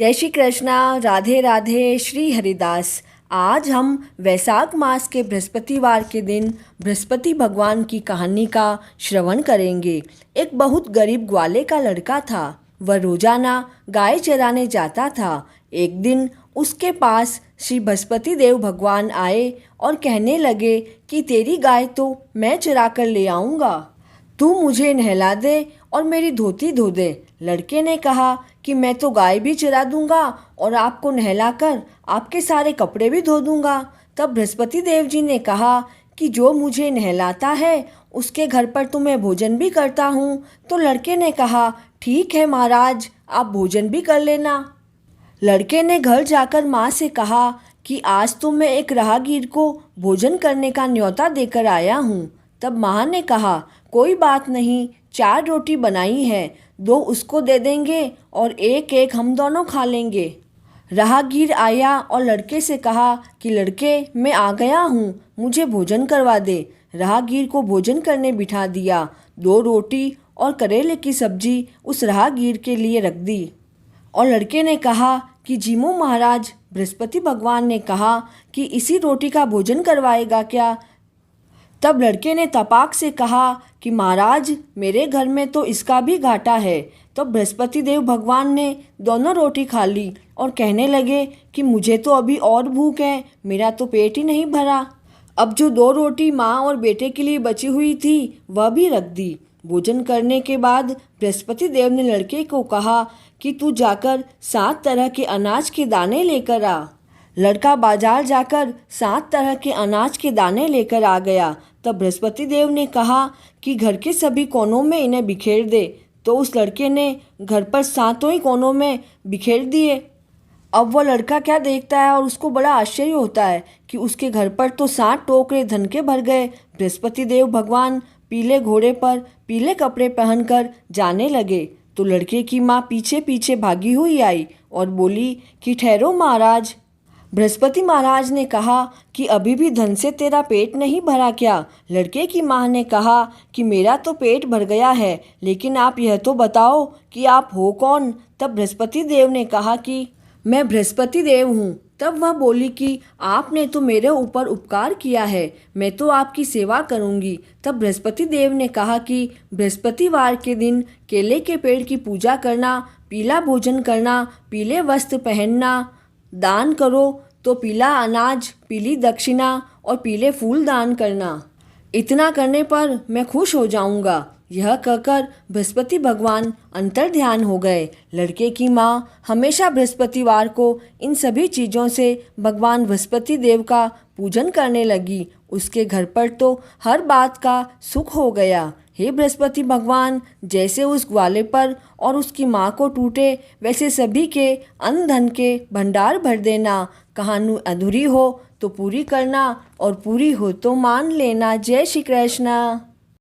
जय श्री कृष्णा। राधे राधे। श्री हरिदास। आज हम वैशाख मास के बृहस्पतिवार के दिन बृहस्पति भगवान की कहानी का श्रवण करेंगे। एक बहुत गरीब ग्वाले का लड़का था। वह रोजाना गाय चराने जाता था। एक दिन उसके पास श्री बृहस्पति देव भगवान आए और कहने लगे कि तेरी गाय तो मैं चरा कर ले आऊँगा, तू मुझे नहला दे और मेरी धोती धो दे। लड़के ने कहा कि मैं तो गाय भी चरा दूंगा और आपको नहलाकर आपके सारे कपड़े भी धो दूंगा। तब बृहस्पति देव जी ने कहा कि जो मुझे नहलाता है उसके घर पर तो मैं भोजन भी करता हूँ। तो लड़के ने कहा ठीक है महाराज, आप भोजन भी कर लेना। लड़के ने घर जाकर माँ से कहा कि आज तो मैं एक राहगीर को भोजन करने का न्योता देकर आया हूँ। तब माँ ने कहा कोई बात नहीं, 4 रोटी बनाई है, 2 उसको दे देंगे और एक एक हम दोनों खा लेंगे। राहगीर आया और लड़के से कहा कि लड़के, मैं आ गया हूँ, मुझे भोजन करवा दे। राहगीर को भोजन करने बिठा दिया। 2 रोटी और करेले की सब्जी उस राहगीर के लिए रख दी और लड़के ने कहा कि जीमो महाराज, बृहस्पति भगवान ने कहा कि इसी रोटी का भोजन करवाएगा क्या? तब लड़के ने तपाक से कहा कि महाराज, मेरे घर में तो इसका भी घाटा है। तो बृहस्पति देव भगवान ने दोनों रोटी खा ली और कहने लगे कि मुझे तो अभी और भूख है, मेरा तो पेट ही नहीं भरा। अब जो 2 रोटी माँ और बेटे के लिए बची हुई थी वह भी रख दी। भोजन करने के बाद बृहस्पति देव ने लड़के को कहा कि तू जाकर 7 तरह के अनाज के दाने लेकर आ। लड़का बाजार जाकर 7 तरह के अनाज के दाने लेकर आ गया। तब बृहस्पति देव ने कहा कि घर के सभी कोनों में इन्हें बिखेर दे। तो उस लड़के ने घर पर 7 ही कोनों में बिखेर दिए। अब वह लड़का क्या देखता है और उसको बड़ा आश्चर्य होता है कि उसके घर पर तो 7 टोकरे धन के भर गए। बृहस्पति देव भगवान पीले घोड़े पर पीले कपड़े पहनकर जाने लगे। तो लड़के की माँ पीछे पीछे भागी हुई आई और बोली कि ठहरो महाराज। बृहस्पति महाराज ने कहा कि अभी भी धन से तेरा पेट नहीं भरा क्या? लड़के की माँ ने कहा कि मेरा तो पेट भर गया है, लेकिन आप यह तो बताओ कि आप हो कौन? तब बृहस्पति देव ने कहा कि मैं बृहस्पति देव हूँ। तब वह बोली कि आपने तो मेरे ऊपर उपकार किया है, मैं तो आपकी सेवा करूँगी। तब बृहस्पति देव ने कहा कि बृहस्पतिवार के दिन केले के पेड़ की पूजा करना, पीला भोजन करना, पीले वस्त्र पहनना, दान करो तो पीला अनाज, पीली दक्षिणा और पीले फूल दान करना। इतना करने पर मैं खुश हो जाऊंगा। यह कहकर बृहस्पति भगवान अंतर ध्यान हो गए। लड़के की माँ हमेशा बृहस्पतिवार को इन सभी चीज़ों से भगवान बृहस्पति देव का पूजन करने लगी। उसके घर पर तो हर बात का सुख हो गया। हे बृहस्पति भगवान, जैसे उस ग्वाले पर और उसकी माँ को टूटे, वैसे सभी के अन्न धन के भंडार भर देना। कहानी अधूरी हो तो पूरी करना और पूरी हो तो मान लेना। जय श्री कृष्ण।